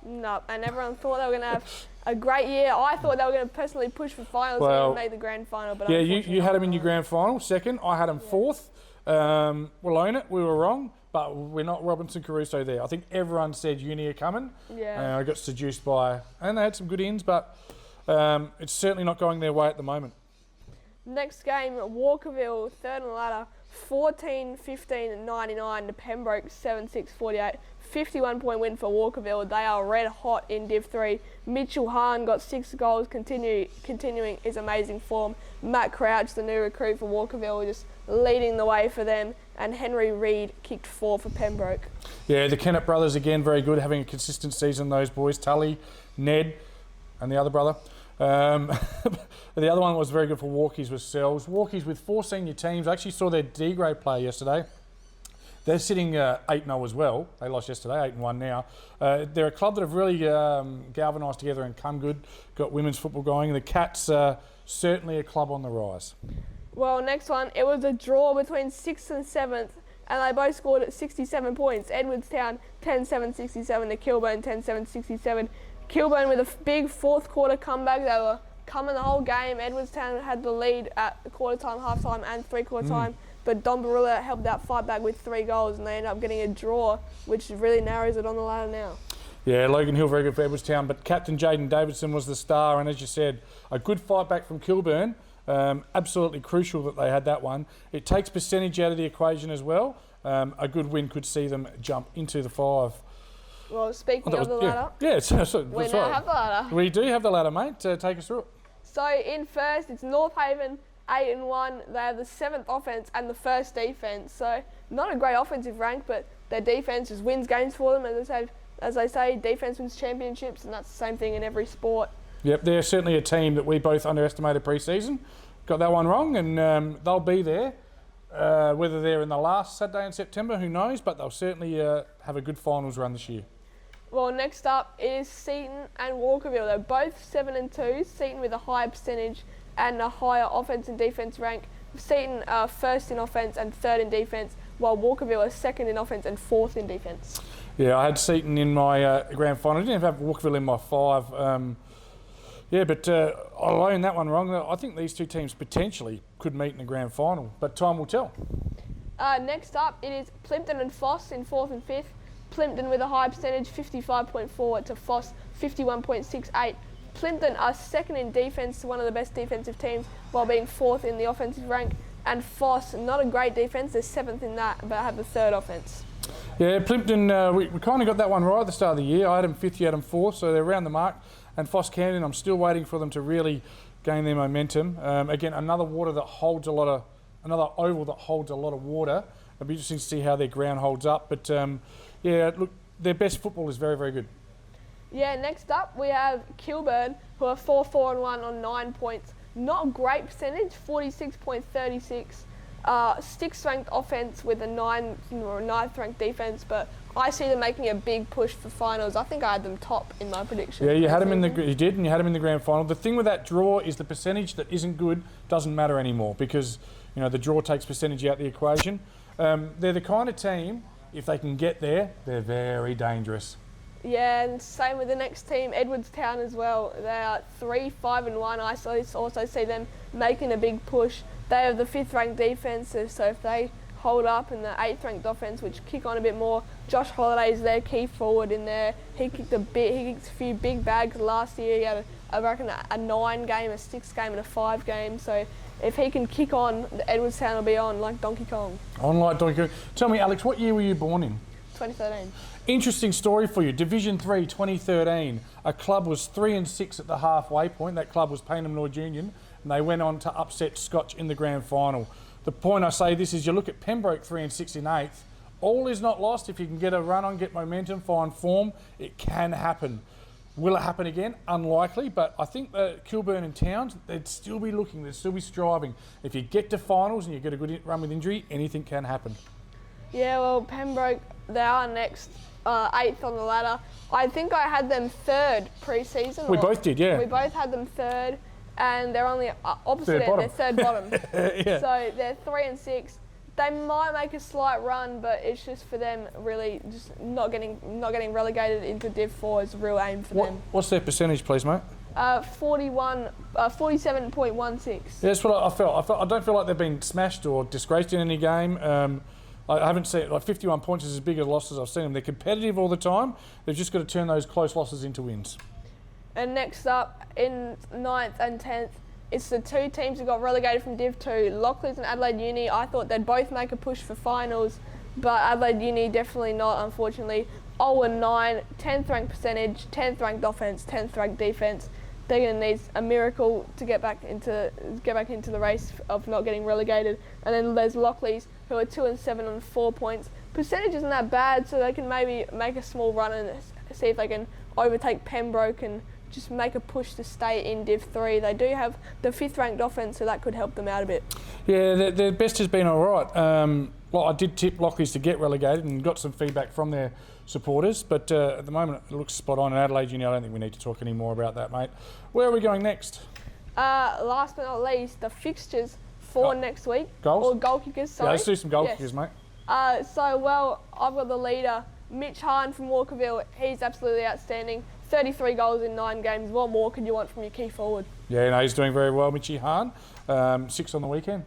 No, and everyone thought they were going to have a great year. I thought they were going to personally push for finals and make the grand final. But yeah, you had them in your grand final, second. I had them 4th. We'll own it. We were wrong, but we're not Robinson Crusoe there. I think everyone said Uni are coming. Yeah. I got seduced by, and they had some good ins, but it's certainly not going their way at the moment. Next game, Walkerville, 3rd on the ladder, 14-15-99 to Pembroke, 7-6-48. 51-point win for Walkerville. They are red hot in Div 3. Mitchell Hahn got 6 goals, continuing his amazing form. Matt Crouch, the new recruit for Walkerville, just leading the way for them. And Henry Reid kicked 4 for Pembroke. Yeah, the Kennett brothers, again, very good, having a consistent season, those boys. Tully, Ned, and the other brother. The other one was very good for Walkies was Sells. Walkies with 4 senior teams. I actually saw their D-grade play yesterday. They're sitting 8-0 as well. They lost yesterday, 8-1 now. They're a club that have really galvanised together and come good, got women's football going. The Cats are certainly a club on the rise. Well, next one, it was a draw between 6th and 7th, and they both scored 67 points. Edwardstown 10-7-67 to Kilburn 10-7-67. Kilburn with a big 4th quarter comeback. They were coming the whole game. Edwardstown had the lead at quarter time, half time, and 3-quarter time. But Don Barilla helped that fight back with 3 goals, and they ended up getting a draw, which really narrows it on the ladder now. Yeah, Logan Hill very good for Edwardstown, but Captain Jaden Davidson was the star, and as you said, a good fight back from Kilburn. Absolutely crucial that they had that one. It takes percentage out of the equation as well. A good win could see them jump into the 5. Well, speaking of the ladder, so we that's now right. have the ladder. We do have the ladder, mate. Take us through it. So in first, it's North Haven, 8-1. They have the 7th offense and the first defense. So not a great offensive rank, but their defense just wins games for them. As I say, defense wins championships, and that's the same thing in every sport. Yep, they're certainly a team that we both underestimated pre-season. Got that one wrong, and they'll be there. Whether they're in the last Saturday in September, who knows? But they'll certainly have a good finals run this year. Well, next up is Seaton and Walkerville. They're both 7-2. Seaton with a higher percentage and a higher offense and defense rank. Seaton are first in offense and third in defense, while Walkerville are second in offense and fourth in defense. Yeah, I had Seaton in my grand final. I didn't have Walkerville in my 5. But I learned that one wrong. I think these two teams potentially could meet in the grand final, but time will tell. Next up, it is Plimpton and Foss in 4th and 5th. Plimpton with a high percentage, 55.4 to Foss, 51.68. Plimpton are second in defence, one of the best defensive teams, while being 4th in the offensive rank. And Foss, not a great defence, they're 7th in that, but have the 3rd offence. Yeah, Plimpton, we kind of got that one right at the start of the year. I had them 5th, you had them 4th, so they're around the mark. And Foss Camden, I'm still waiting for them to really gain their momentum. Again, another oval that holds a lot of water. It'll be interesting to see how their ground holds up. But look, their best football is very, very good. Yeah, next up we have Kilburn, who are 4-4-1 on 9 points. Not a great percentage, 46.36. 6th ranked offense with a 9th ranked defense, but I see them making a big push for finals. I think I had them top in my prediction. Yeah, you had them you did, and you had them in the grand final. The thing with that draw is the percentage that isn't good doesn't matter anymore because the draw takes percentage out the equation. They're the kind of team, if they can get there, they're very dangerous. Yeah, and same with the next team, Edwardstown as well. They are 3-5-1. I also see them making a big push. They have the 5th ranked defence, so if they hold up in the 8th ranked offence, which kick on a bit more, Josh Holliday is their key forward in there. He kicked a few big bags last year. He had a 9 game, a 6 game, and a 5 game. So if he can kick on, the Edwardstown will be on like Donkey Kong. On like Donkey Kong. Tell me, Alex, what year were you born in? 2013. Interesting story for you. Division 3, 2013. A club was 3-6 at the halfway point. That club was Payneham North Union, and they went on to upset Scotch in the grand final. The point I say this is you look at Pembroke 3-6 in 8th. All is not lost. If you can get a run on, get momentum, find form, it can happen. Will it happen again? Unlikely, but I think that Kilburn and Towns, they'd still be looking, they'd still be striving. If you get to finals and you get a good run with injury, anything can happen. Yeah, well, Pembroke, they are next, 8th on the ladder. I think I had them 3rd pre-season. We both did, yeah. We both had them 3rd, and they're only opposite end, they're 3rd bottom. Yeah. So they're 3-6. They might make a slight run, but it's just for them really just not getting relegated into Div 4 is a real aim for them. What's their percentage, please, mate? 47.16. Yeah, that's what I felt. I don't feel like they've been smashed or disgraced in any game. I haven't seen 51 points is as big as losses I've seen them. They're competitive all the time. They've just got to turn those close losses into wins. And next up in 9th and 10th, it's the 2 teams who got relegated from Div 2, Lockleys and Adelaide Uni. I thought they'd both make a push for finals, but Adelaide Uni definitely not, unfortunately. 0-9, 10th ranked percentage, 10th ranked offence, 10th ranked defence. They're going to need a miracle to get back into the race of not getting relegated. And then there's Lockleys, who are 2-7 on 4 points. Percentage isn't that bad, so they can maybe make a small run and see if they can overtake Pembroke and just make a push to stay in Div 3. They do have the 5th ranked offence, so that could help them out a bit. Yeah, their best has been all right. I did tip Lockleys to get relegated and got some feedback from their supporters, but at the moment it looks spot on. And Adelaide Uni, I don't think we need to talk any more about that, mate. Where are we going next? Last but not least, the fixtures for next week. Goals? Or goal kickers, sorry. Yeah, let's do some goal kickers, mate. I've got the leader, Mitch Hahn from Walkerville. He's absolutely outstanding. 33 goals in 9 games. What more could you want from your key forward? Yeah, no, he's doing very well, Mitchy Hahn. 6 on the weekend.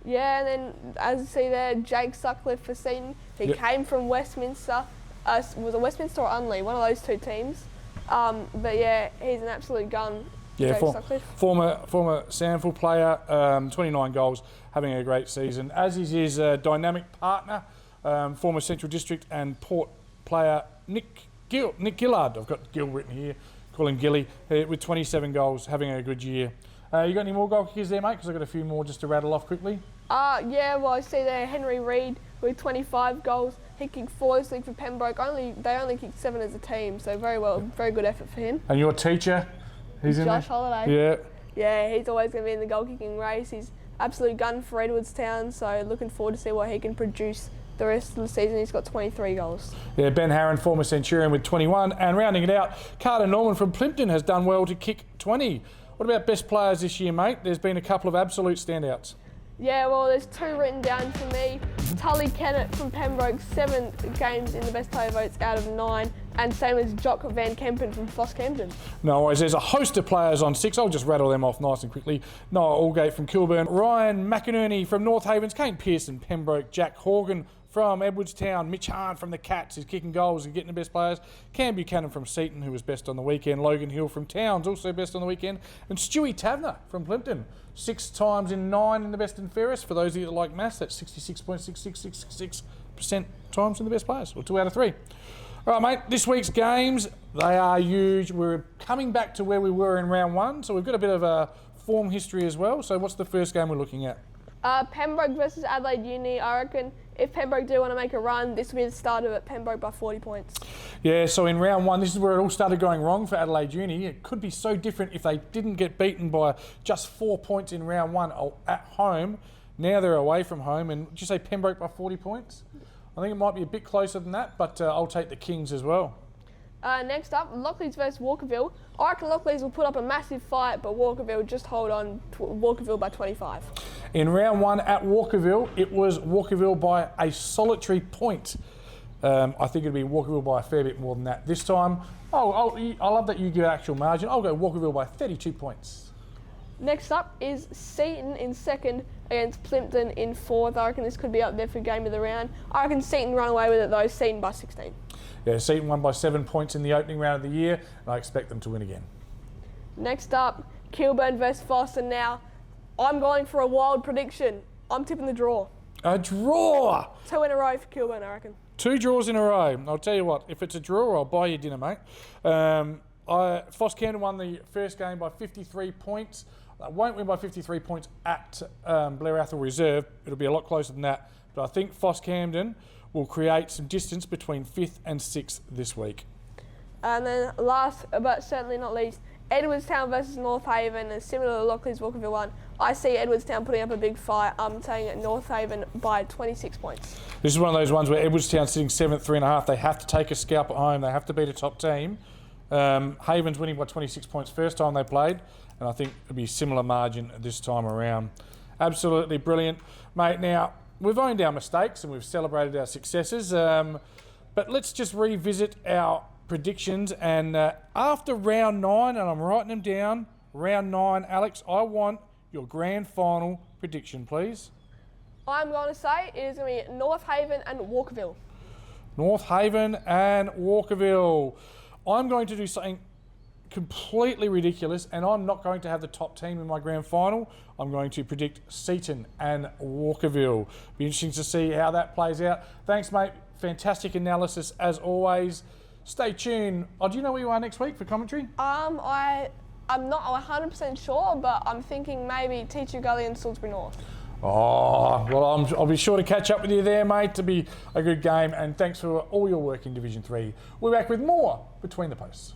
Yeah, and then as you see there, Jake Sutcliffe for Seaton. He came from Westminster. Was it Westminster or Unley? One of those 2 teams. But yeah, he's an absolute gun. Yeah, Jake Sutcliffe. former Sandford player, 29 goals, having a great season. As is his dynamic partner, former Central District and Port player Nick Nick Gillard. I've got Gill written here. Call him Gilly, with 27 goals, having a good year. You got any more goal kickers there, mate? Because I've got a few more just to rattle off quickly. Yeah, well, I see there Henry Reid with 25 goals. He kicked 4 this week for Pembroke. They only kicked 7 as a team, so very good effort for him. And your teacher, he's in there? Josh Holiday. Yeah. Yeah, he's always going to be in the goal kicking race. He's absolute gun for Edwardstown, so looking forward to see what he can produce the rest of the season. He's got 23 goals. Yeah, Ben Harron, former Centurion, with 21. And rounding it out, Carter Norman from Plympton has done well to kick 20. What about best players this year, mate? There's been a couple of absolute standouts. Yeah, well, there's 2 written down for me. Tully Kennett from Pembroke, 7 games in the best player votes out of 9, and same as Jock Van Kempen from Foss Camden. No worries, there's a host of players on 6. I'll just rattle them off nice and quickly. Noah Allgate from Kilburn, Ryan McInerney from North Havens, Kane Pearson, Pembroke, Jack Horgan from Edwardstown, Mitch Hahn from the Cats is kicking goals and getting the best players. Cam Buchanan from Seaton, who was best on the weekend. Logan Hill from Towns, also best on the weekend. And Stewie Tavner from Plympton, 6 times in 9 in the best and fairest. For those of you that like maths, that's 66.6666% times in the best players, or 2 out of 3. All right, mate, this week's games, they are huge. We're coming back to where we were in round 1, so we've got a bit of a form history as well. So what's the first game we're looking at? Pembroke versus Adelaide Uni. I reckon if Pembroke do want to make a run, this will be the start of it. Pembroke by 40 points. Yeah, so in round 1, this is where it all started going wrong for Adelaide Uni. It could be so different if they didn't get beaten by just 4 points in round 1 at home. Now they're away from home, and did you say Pembroke by 40 points? I think it might be a bit closer than that, but I'll take the Kings as well. Next up, Lockleys versus Walkerville. I reckon Lockleys will put up a massive fight, but Walkerville just hold on to Walkerville by 25. In round 1 at Walkerville, it was Walkerville by a solitary point. I think it'll be Walkerville by a fair bit more than that. This time, I love that you give actual margin. I'll go Walkerville by 32 points. Next up is Seaton in second against Plympton in fourth. I reckon this could be up there for game of the round. I reckon Seaton run away with it though, Seaton by 16. Yeah, Seaton won by 7 points in the opening round of the year, and I expect them to win again. Next up, Kilburn versus Foss, and now I'm going for a wild prediction. I'm tipping the draw. A draw! 2 in a row for Kilburn, I reckon. 2 draws in a row. I'll tell you what, if it's a draw, I'll buy you dinner, mate. Foss Camden won the first game by 53 points. They won't win by 53 points at Blair Athol Reserve. It'll be a lot closer than that. But I think Foss Camden will create some distance between 5th and 6th this week. And then last, but certainly not least, Edwardstown versus North Haven, and similar to Lockleys Walkerville one, I see Edwardstown putting up a big fight. I'm saying at North Haven by 26 points. This is one of those ones where Edwardstown's sitting 7th, 3.5. They have to take a scalp at home. They have to beat a top team. Haven's winning by 26 points first time they played, and I think it'll be a similar margin this time around. Absolutely brilliant. Mate, now, we've owned our mistakes and we've celebrated our successes, but let's just revisit our predictions. And after round 9, and I'm writing them down, round 9, Alex, I want your grand final prediction, please. I'm going to say it is going to be North Haven and Walkerville. North Haven and Walkerville. I'm going to do something completely ridiculous, and I'm not going to have the top team in my grand final. I'm going to predict Seaton and Walkerville. Be interesting to see how that plays out. Thanks, mate. Fantastic analysis as always. Stay tuned. Oh, do you know where you are next week for commentary? I'm not 100% sure, but I'm thinking maybe Teacher Gully and Salisbury North. Oh, well, I'll be sure to catch up with you there, mate. To be a good game, and thanks for all your work in Division 3. We're back with more Between the Posts.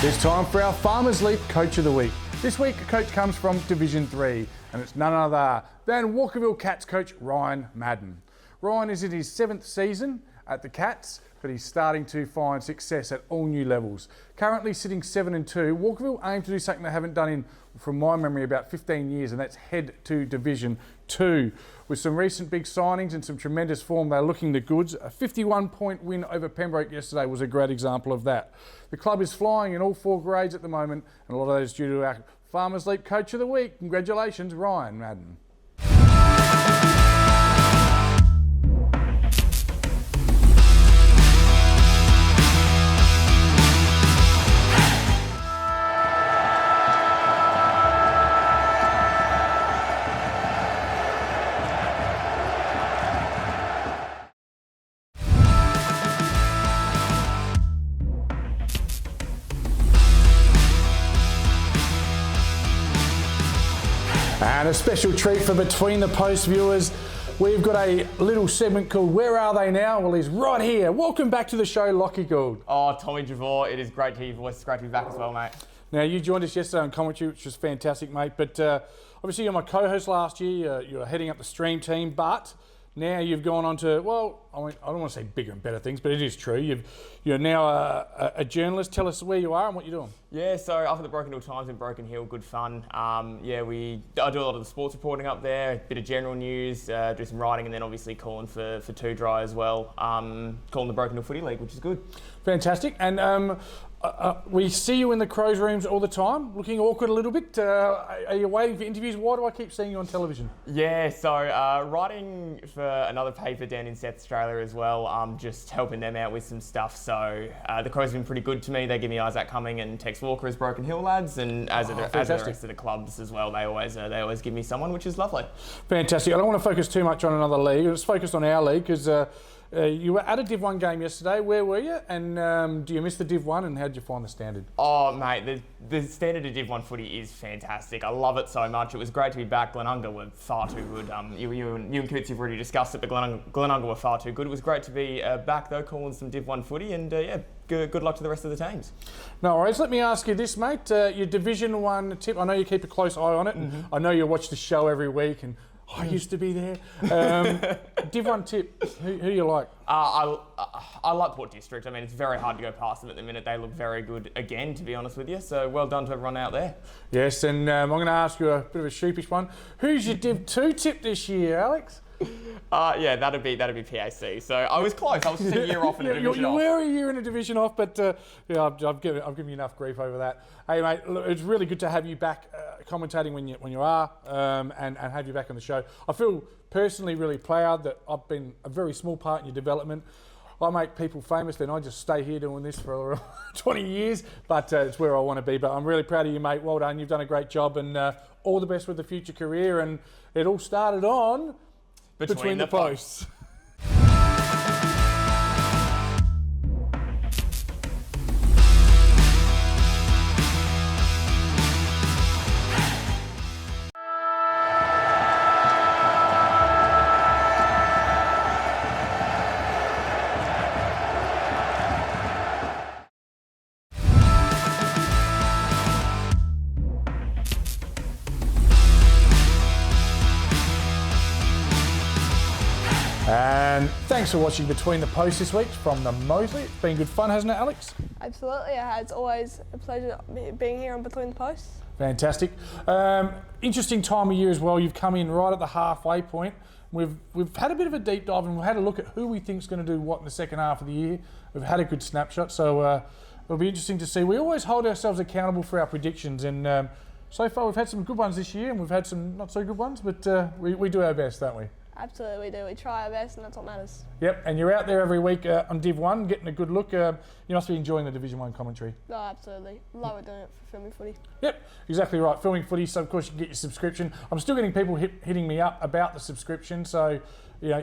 It's time for our Farmers Leap Coach of the Week. This week, a coach comes from Division 3, and it's none other than Walkerville Cats coach Ryan Madden. Ryan is in his 7th season at the Cats, but he's starting to find success at all new levels. Currently sitting 7-2, Walkerville aim to do something they haven't done in, from my memory, about 15 years, and that's head to Division 2. With some recent big signings and some tremendous form, they're looking the goods. A 51-point win over Pembroke yesterday was a great example of that. The club is flying in all 4 grades at the moment, and a lot of those due to our Farmers Leap Coach of the Week. Congratulations, Ryan Madden. And a special treat for Between the Posts viewers. We've got a little segment called Where Are They Now? Well, he's right here. Welcome back to the show, Lockie Gould. Oh, Tommy Javor, it is great to hear your voice. It's great to be back as well, mate. Now, you joined us yesterday on commentary, which was fantastic, mate. But obviously, you're my co-host last year. You're heading up the stream team, but now you've gone on to, well, I don't want to say bigger and better things, but it is true. You're now a journalist. Tell us where you are and what you're doing. Yeah, so up at the Broken Hill Times in Broken Hill, good fun. I do a lot of the sports reporting up there, a bit of general news, do some writing, and then obviously calling for 2 Dry as well. Calling the Broken Hill Footy League, which is good. Fantastic. And we see you in the Crows rooms all the time, looking awkward a little bit. Are you waiting for interviews? Why do I keep seeing you on television? Yeah, so writing for another paper down in South Australia as well, just helping them out with some stuff. So the Crows have been pretty good to me. They give me Isaac Cumming and Tex Walker as Broken Hill lads, and as the rest of the clubs as well, they always give me someone, which is lovely. Fantastic. I don't want to focus too much on another league. Let's focus on our league because you were at a Div 1 game yesterday. Where were you? And do you miss the Div 1 and how did you find the standard? Oh, mate, the standard of Div 1 footy is fantastic. I love it so much. It was great to be back. Glenunga were far too good. You and Coots have already discussed it, but Glenunga were far too good. It was great to be back, though, calling some Div 1 footy. And, good luck to the rest of the teams. No worries. Let me ask you this, mate. Your Division 1 tip, I know you keep a close eye on it. Mm-hmm. I know you watch the show every week and I used to be there. Div 1 tip, who do you like? I like Port District. I mean, it's very hard to go past them at the minute. They look very good again, to be honest with you. So well done to everyone out there. Yes, and I'm going to ask you a bit of a sheepish one. Who's your Div 2 tip this year, Alex? That'd be PAC. So I was close. I was just a year off in a division off. You were a year in a division off, but I've given you enough grief over that. Hey, mate, look, it's really good to have you back commentating when you are, and have you back on the show. I feel personally really proud that I've been a very small part in your development. I make people famous, then I just stay here doing this for 20 years, but it's where I want to be. But I'm really proud of you, mate. Well done. You've done a great job, and all the best with the future career. And it all started on Between the Posts. And thanks for watching Between the Posts this week from the Moseley. It's been good fun, hasn't it, Alex? Absolutely, it's always a pleasure being here on Between the Posts. Fantastic. Interesting time of year as well. You've come in right at the halfway point. We've had a bit of a deep dive and we've had a look at who we think is going to do what in the second half of the year. We've had a good snapshot, so it'll be interesting to see. We always hold ourselves accountable for our predictions, and so far we've had some good ones this year and we've had some not so good ones, but we do our best, don't we? Absolutely, we do. We try our best, and that's what matters. Yep, and you're out there every week on Div 1, getting a good look. You must be enjoying the Division 1 commentary. Oh, absolutely. Love it doing it for filming footy. Yep, exactly right. Filming footy, so of course you can get your subscription. I'm still getting people hitting me up about the subscription, so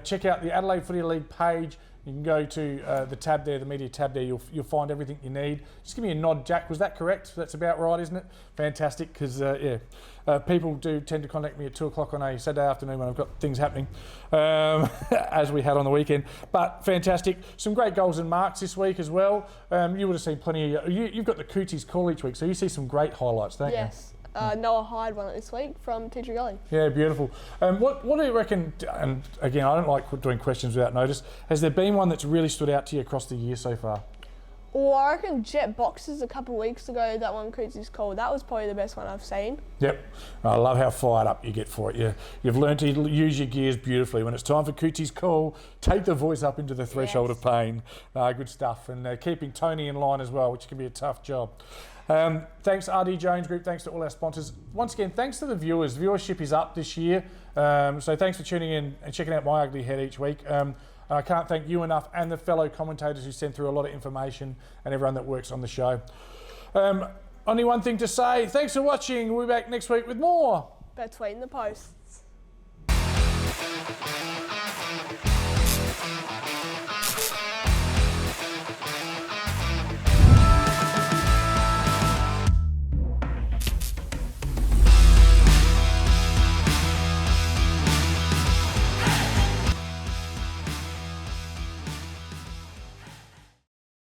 check out the Adelaide Footy League page. You can go to the tab there, the media tab there. You'll find everything you need. Just give me a nod, Jack. Was that correct? That's about right, isn't it? Fantastic, because people do tend to contact me at 2 o'clock on a Saturday afternoon when I've got things happening, as we had on the weekend. But fantastic. Some great goals and marks this week as well. You would have seen plenty. You've got the Cooties call each week, so you see some great highlights, don't you? Yes. Noah Hyde won it this week from Teacher Gully. Yeah, beautiful. What do you reckon, and again, I don't like doing questions without notice, has there been one that's really stood out to you across the year so far? Or I reckon Jet Boxes a couple of weeks ago, that one Cootsy's called. That was probably the best one I've seen. Yep, I love how fired up you get for it. You've learned to use your gears beautifully. When it's time for Cootsy's call, take the voice up into the threshold of pain. Good stuff. And keeping Tony in line as well, which can be a tough job. Thanks RD Jones Group, thanks to all our sponsors. Once again, thanks to the viewers. Viewership is up this year, so thanks for tuning in and checking out My Ugly Head each week. I can't thank you enough, and the fellow commentators who send through a lot of information, and everyone that works on the show. Only one thing to say, thanks for watching. We'll be back next week with more Between the Posts.